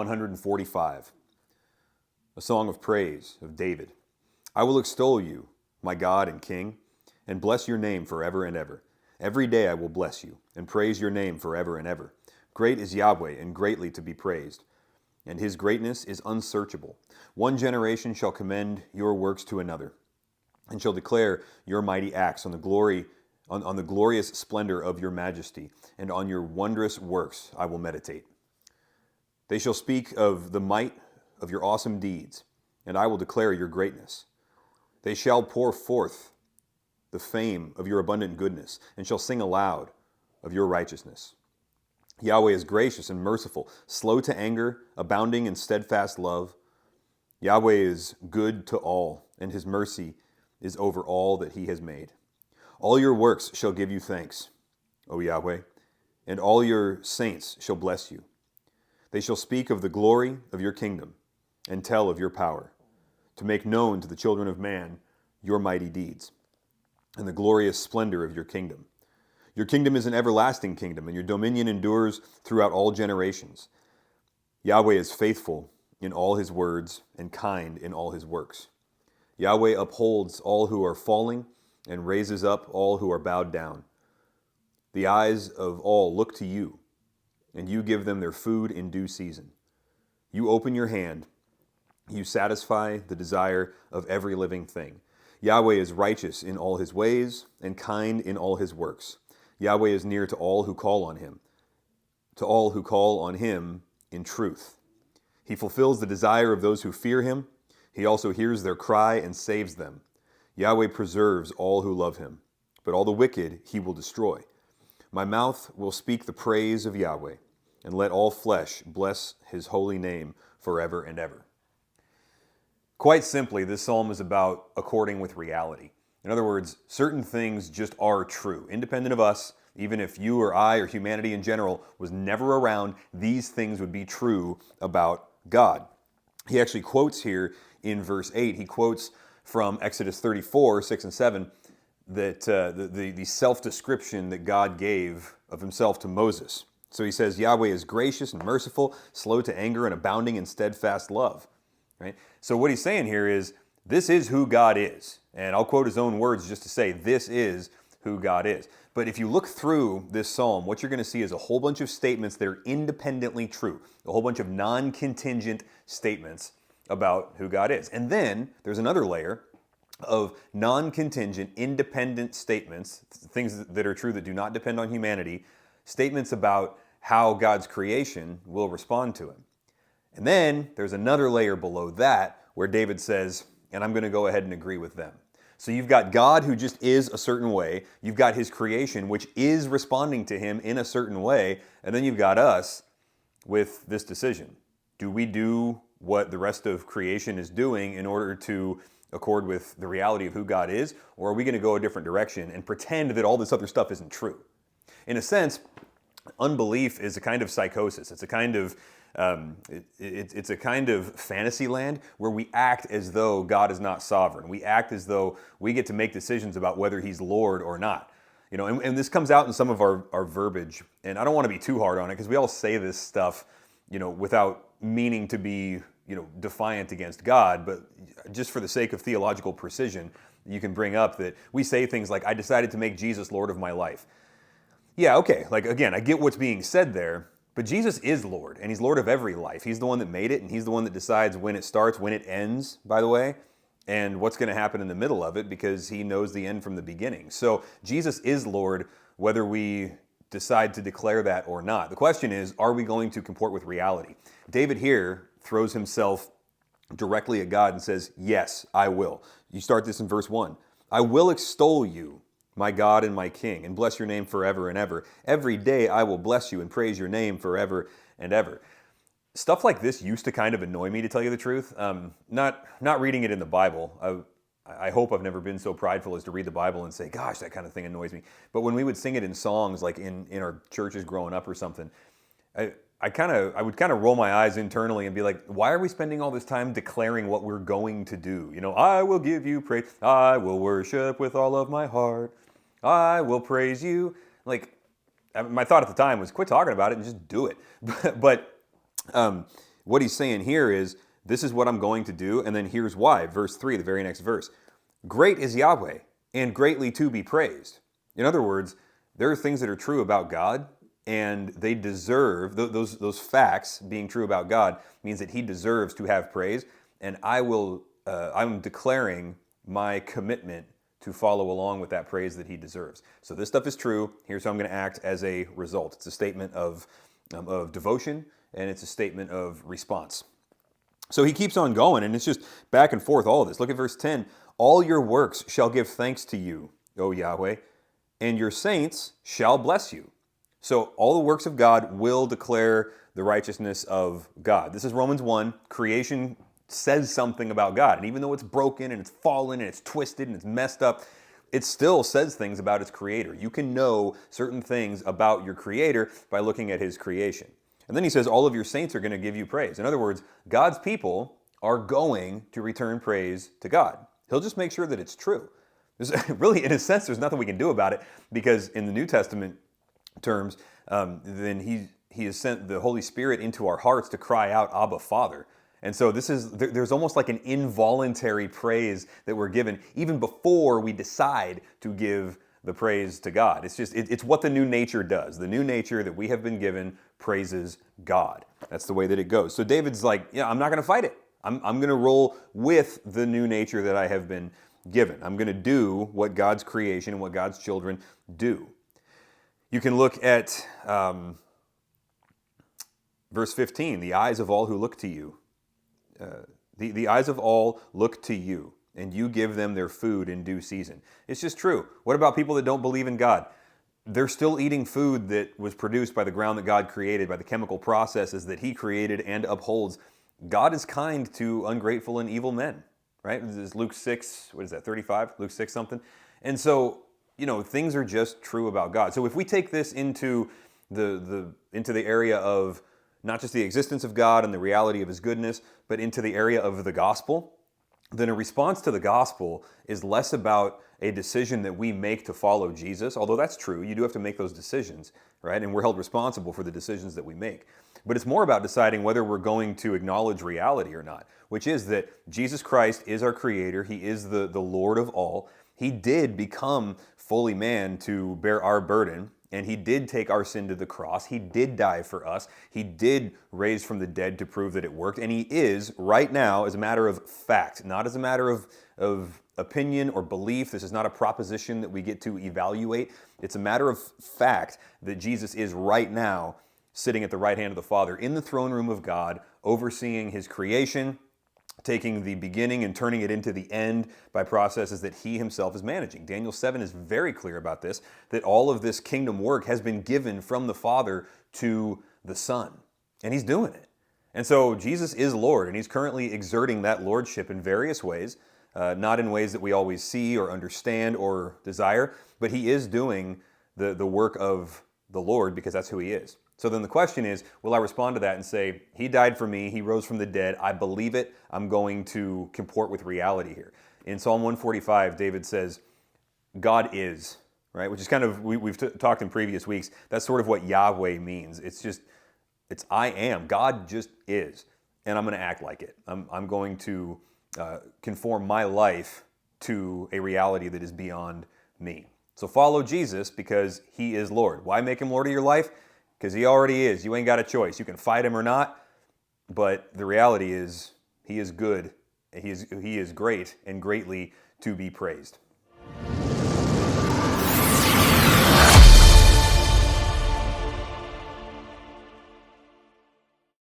145, a song of praise of David. I will extol you, my God and King, and bless your name forever and ever. Every day I will bless you, and praise your name forever and ever. Great is Yahweh, and greatly to be praised, and his greatness is unsearchable. One generation shall commend your works to another, and shall declare your mighty acts on the glorious splendor of your majesty, and on your wondrous works I will meditate. They shall speak of the might of your awesome deeds, and I will declare your greatness. They shall pour forth the fame of your abundant goodness, and shall sing aloud of your righteousness. Yahweh is gracious and merciful, slow to anger, abounding in steadfast love. Yahweh is good to all, and his mercy is over all that he has made. All your works shall give you thanks, O Yahweh, and all your saints shall bless you. They shall speak of the glory of your kingdom, and tell of your power, to make known to the children of man your mighty deeds, and the glorious splendor of your kingdom. Your kingdom is an everlasting kingdom, and your dominion endures throughout all generations. Yahweh is faithful in all his words, and kind in all his works. Yahweh upholds all who are falling, and raises up all who are bowed down. The eyes of all look to you, and you give them their food in due season. You open your hand, you satisfy the desire of every living thing. Yahweh is righteous in all his ways, and kind in all his works. Yahweh is near to all who call on him, in truth. He fulfills the desire of those who fear him. He also hears their cry and saves them. Yahweh preserves all who love him, but all the wicked he will destroy. My mouth will speak the praise of Yahweh, and let all flesh bless his holy name forever and ever. Quite simply, this psalm is about according with reality. In other words, certain things just are true. Independent of us, even if you or I or humanity in general was never around, these things would be true about God. He actually quotes here in verse 8, he quotes from Exodus 34, 6 and 7, that the self-description that God gave of himself to Moses. So he says, Yahweh is gracious and merciful, slow to anger, and abounding in steadfast love. Right? So what he's saying here is, this is who God is. And I'll quote his own words just to say, this is who God is. But if you look through this psalm, what you're going to see is a whole bunch of statements that are independently true, a whole bunch of non-contingent statements about who God is. And then there's another layer of non-contingent, independent statements, things that are true that do not depend on humanity, statements about how God's creation will respond to him. And then there's another layer below that where David says, and I'm going to go ahead and agree with them. So you've got God who just is a certain way, you've got his creation which is responding to him in a certain way, and then you've got us with this decision. Do we do what the rest of creation is doing in order to accord with the reality of who God is, or are we going to go a different direction and pretend that all this other stuff isn't true? In a sense, unbelief is a kind of psychosis. It's a kind of it's a kind of fantasy land where we act as though God is not sovereign. We act as though we get to make decisions about whether he's Lord or not. You know, and this comes out in some of our verbiage, and I don't want to be too hard on it because we all say this stuff, you know, without meaning to be, you know, defiant against God, but just for the sake of theological precision, you can bring up that we say things like, I decided to make Jesus Lord of my life. Yeah, okay, like again, I get what's being said there, but Jesus is Lord, and he's Lord of every life. He's the one that made it, and he's the one that decides when it starts, when it ends, by the way, and what's going to happen in the middle of it, because he knows the end from the beginning. So Jesus is Lord, whether we decide to declare that or not. The question is, are we going to comport with reality? David here throws himself directly at God and says, yes, I will. You start this in verse 1. I will extol you, my God and my King, and bless your name forever and ever. Every day I will bless you and praise your name forever and ever. Stuff like this used to kind of annoy me, to tell you the truth. Not reading it in the Bible. I hope I've never been so prideful as to read the Bible and say, gosh, that kind of thing annoys me. But when we would sing it in songs, like in our churches growing up or something, I would kind of roll my eyes internally and be like, why are we spending all this time declaring what we're going to do? You know, I will give you praise. I will worship with all of my heart. I will praise you. Like, my thought at the time was, quit talking about it and just do it. But What he's saying here is, this is what I'm going to do, and then here's why. Verse 3, the very next verse. Great is Yahweh, and greatly to be praised. In other words, there are things that are true about God, and they deserve, those facts being true about God means that he deserves to have praise, and I'm declaring my commitment to follow along with that praise that he deserves. So this stuff is true. Here's how I'm going to act as a result. It's a statement of devotion, and it's a statement of response. So he keeps on going, and it's just back and forth, all of this. Look at verse 10. All your works shall give thanks to you, O Yahweh, and your saints shall bless you. So all the works of God will declare the righteousness of God. This is Romans 1. Creation says something about God. And even though it's broken and it's fallen and it's twisted and it's messed up, it still says things about its creator. You can know certain things about your creator by looking at his creation. And then he says, all of your saints are going to give you praise. In other words, God's people are going to return praise to God. He'll just make sure that it's true. Really, in a sense, there's nothing we can do about it, because in the New Testament terms, then he has sent the Holy Spirit into our hearts to cry out, Abba, Father. And so there's almost like an involuntary praise that we're given even before we decide to give the praise to God. It's what the new nature does. The new nature that we have been given praises God. That's the way that it goes. So David's like, yeah, I'm not going to fight it. I'm going to roll with the new nature that I have been given. I'm going to do what God's creation and what God's children do. You can look at verse 15, the eyes of all who look to you. The eyes of all look to you, and you give them their food in due season. It's just true. What about people that don't believe in God? They're still eating food that was produced by the ground that God created, by the chemical processes that he created and upholds. God is kind to ungrateful and evil men, right? This is Luke 6, 35? Luke 6 something. And so, things are just true about God. So if we take this into the area of not just the existence of God and the reality of his goodness, but into the area of the gospel, then a response to the gospel is less about a decision that we make to follow Jesus, although that's true. You do have to make those decisions, right? And we're held responsible for the decisions that we make. But it's more about deciding whether we're going to acknowledge reality or not, which is that Jesus Christ is our creator. He is the Lord of all. He did become fully man to bear our burden, and he did take our sin to the cross. He did die for us. He did raise from the dead to prove that it worked. And he is, right now, as a matter of fact, not as a matter of opinion or belief. This is not a proposition that we get to evaluate. It's a matter of fact that Jesus is right now sitting at the right hand of the Father in the throne room of God, overseeing his creation, taking the beginning and turning it into the end by processes that he himself is managing. Daniel 7 is very clear about this, that all of this kingdom work has been given from the Father to the Son, and he's doing it. And so Jesus is Lord, and he's currently exerting that lordship in various ways, not in ways that we always see or understand or desire, but he is doing the work of the Lord because that's who he is. So then the question is, will I respond to that and say, he died for me, he rose from the dead, I believe it, I'm going to comport with reality here. In Psalm 145, David says, God is, right? Which is kind of, we've talked in previous weeks, that's sort of what Yahweh means. It's I am. God just is. And I'm going to act like it. I'm going to conform my life to a reality that is beyond me. So follow Jesus because he is Lord. Why make him Lord of your life? Because he already is. You ain't got a choice. You can fight him or not, but the reality is he is good. He is great and greatly to be praised.